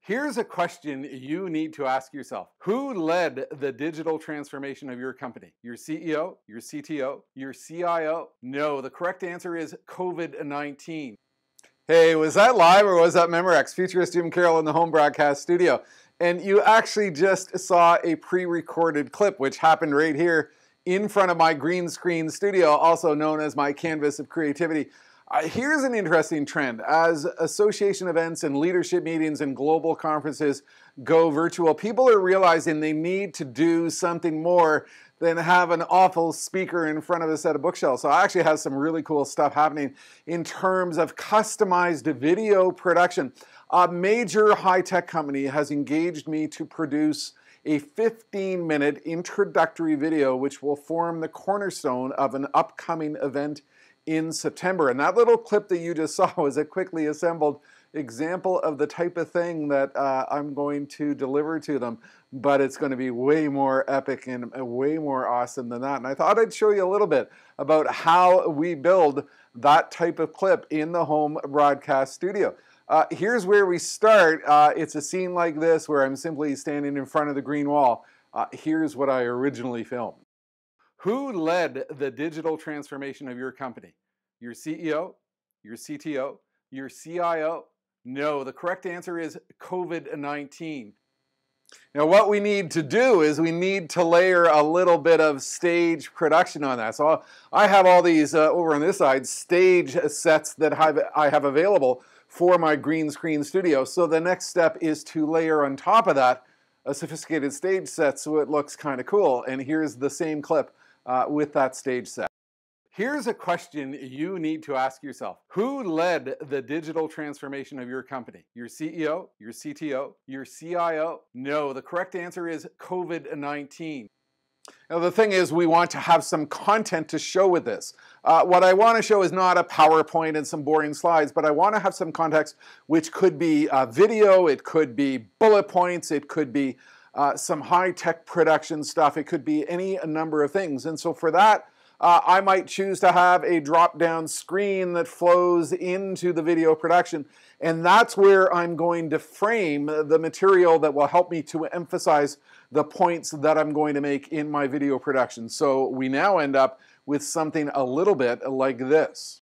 Here's a question you need to ask yourself. Who led the digital transformation of your company? Your CEO, your CTO, your CIO? No, the correct answer is COVID-19. Hey, was that live or was that Memorex? Futurist Jim Carroll in the home broadcast studio. And you actually just saw a pre-recorded clip, which happened right here in front of my green screen studio, also known as my canvas of creativity. Here's an interesting trend. As association events and leadership meetings and global conferences go virtual, people are realizing they need to do something more than have an awful speaker in front of a set of bookshelves. So I actually have some really cool stuff happening in terms of customized video production. A major high-tech company has engaged me to produce a 15-minute introductory video which will form the cornerstone of an upcoming event in September. And that little clip that you just saw was a quickly assembled example of the type of thing that I'm going to deliver to them, but it's going to be way more epic and way more awesome than that. And I thought I'd show you a little bit about how we build that type of clip in the home broadcast studio. Here's where we start. It's a scene like this where I'm simply standing in front of the green wall. Here's what I originally filmed. Who led the digital transformation of your company? Your CEO, your CTO, your CIO? No, the correct answer is COVID-19. Now what we need to do is we need to layer a little bit of stage production on that. So I have all these, over on this side, stage sets that I have available for my green screen studio. So the next step is to layer on top of that a sophisticated stage set so it looks kind of cool. And here's the same clip with that stage set. Here's a question you need to ask yourself. Who led the digital transformation of your company? Your CEO, your CTO, your CIO? No, the correct answer is COVID-19. Now the thing is, we want to have some content to show with this. What I want to show is not a PowerPoint and some boring slides, but I want to have some context which could be video, it could be bullet points, it could be some high-tech production stuff. It could be any number of things. And so for that, I might choose to have a drop-down screen that flows into the video production. And that's where I'm going to frame the material that will help me to emphasize the points that I'm going to make in my video production. So we now end up with something a little bit like this.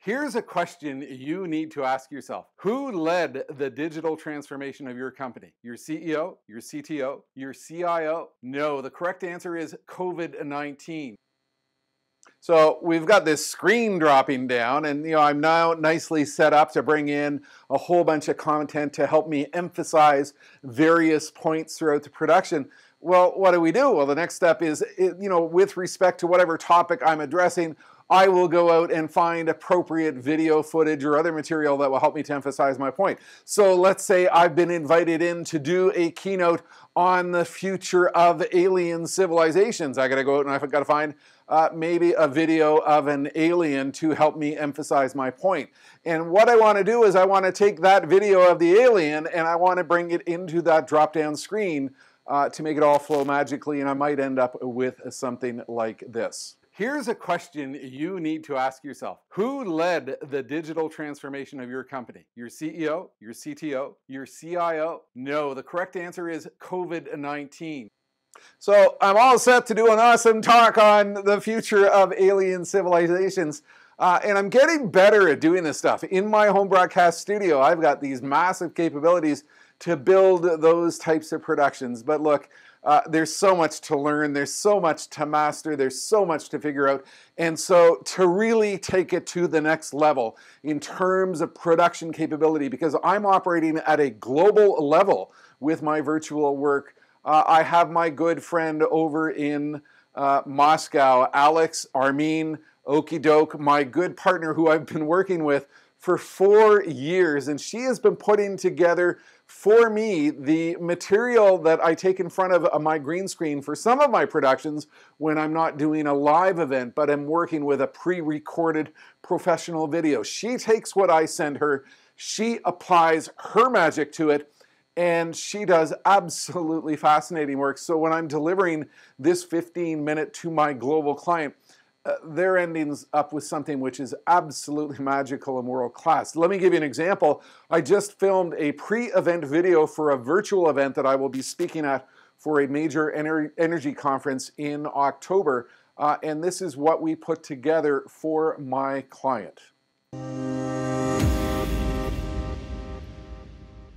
Here's a question you need to ask yourself. Who led the digital transformation of your company? Your CEO, your CTO, your CIO? No, the correct answer is COVID-19. So we've got this screen dropping down, and I'm now nicely set up to bring in a whole bunch of content to help me emphasize various points throughout the production. Well, what do we do? Well, the next step is, with respect to whatever topic I'm addressing, I will go out and find appropriate video footage or other material that will help me to emphasize my point. So let's say I've been invited in to do a keynote on the future of alien civilizations. I gotta go out and I've got to find maybe a video of an alien to help me emphasize my point. And what I want to do is I want to take that video of the alien and I want to bring it into that drop-down screen to make it all flow magically, and I might end up with something like this. Here's a question you need to ask yourself. Who led the digital transformation of your company? Your CEO, your CTO, your CIO? No, the correct answer is COVID-19. So I'm all set to do an awesome talk on the future of alien civilizations. And I'm getting better at doing this stuff. In my home broadcast studio, I've got these massive capabilities to build those types of productions. But look, there's so much to learn, there's so much to master, there's so much to figure out. And so to really take it to the next level in terms of production capability, because I'm operating at a global level with my virtual work, I have my good friend over in Moscow, Alex Armin Okidoke, my good partner who I've been working with for 4 years, and she has been putting together for me the material that I take in front of my green screen for some of my productions when I'm not doing a live event, but I'm working with a pre-recorded professional video. She takes what I send her, she applies her magic to it, and she does absolutely fascinating work. So when I'm delivering this 15-minute to my global client, they're ending up with something which is absolutely magical and world class. Let me give you an example. I just filmed a pre-event video for a virtual event that I will be speaking at for a major energy conference in October. And this is what we put together for my client.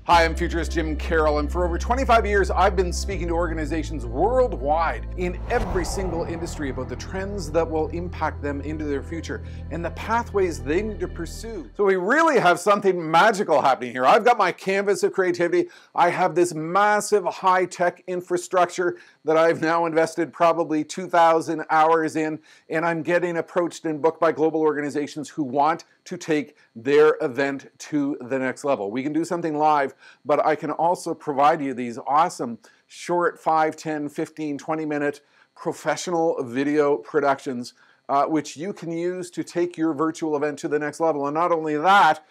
Hi, I'm futurist Jim Carroll, and for over 25 years, I've been speaking to organizations worldwide in every single industry about the trends that will impact them into their future and the pathways they need to pursue. So we really have something magical happening here. I've got my canvas of creativity. I have this massive high-tech infrastructure that I've now invested probably 2,000 hours in, and I'm getting approached and booked by global organizations who want to take their event to the next level. We can do something live, but I can also provide you these awesome short 5, 10, 15, 20-minute professional video productions which you can use to take your virtual event to the next level. And not only that,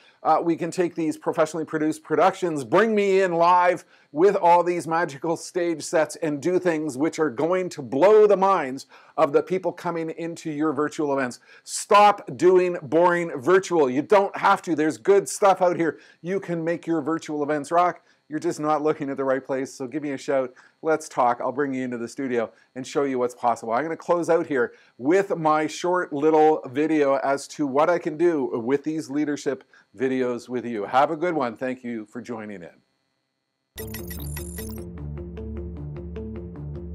we can take these professionally produced productions, bring me in live with all these magical stage sets and do things which are going to blow the minds of the people coming into your virtual events. Stop doing boring virtual. You don't have to. There's good stuff out here. You can make your virtual events rock. You're just not looking at the right place, so give me a shout. Let's talk. I'll bring you into the studio and show you what's possible. I'm going to close out here with my short little video as to what I can do with these leadership videos with you. Have a good one. Thank you for joining in.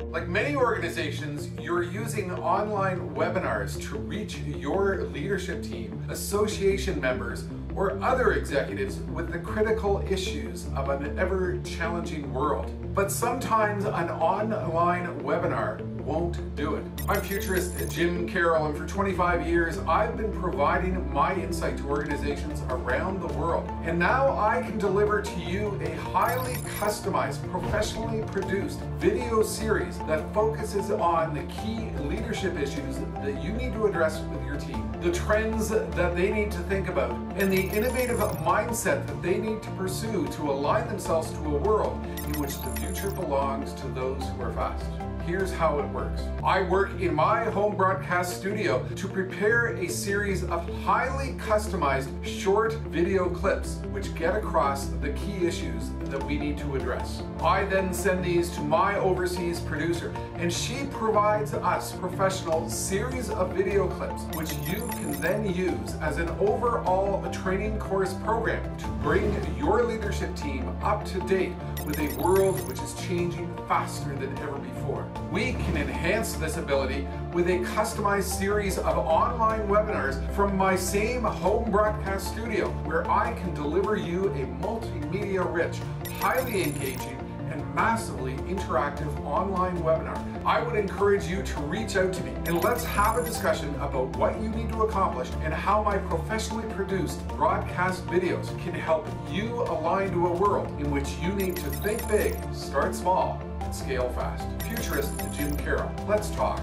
Like many organizations, you're using online webinars to reach your leadership team, association members, or other executives with the critical issues of an ever-challenging world. But sometimes an online webinar won't do it. I'm futurist Jim Carroll, and for 25 years I've been providing my insight to organizations around the world. And now I can deliver to you a highly customized, professionally produced video series that focuses on the key leadership issues that you need to address with your team, the trends that they need to think about, and the innovative mindset that they need to pursue to align themselves to a world in which the future belongs to those who are fast. Here's how it works. I work in my home broadcast studio to prepare a series of highly customized short video clips which get across the key issues that we need to address. I then send these to my overseas producer, and she provides us professional series of video clips which you can then use as an overall training course program to bring your leadership team up to date with a world which is changing faster than ever before. We can enhance this ability with a customized series of online webinars from my same home broadcast studio, where I can deliver you a multimedia-rich, highly engaging, and massively interactive online webinar. I would encourage you to reach out to me and let's have a discussion about what you need to accomplish and how my professionally produced broadcast videos can help you align to a world in which you need to think big, start small, and scale fast. Futurist Jim Carroll. Let's talk.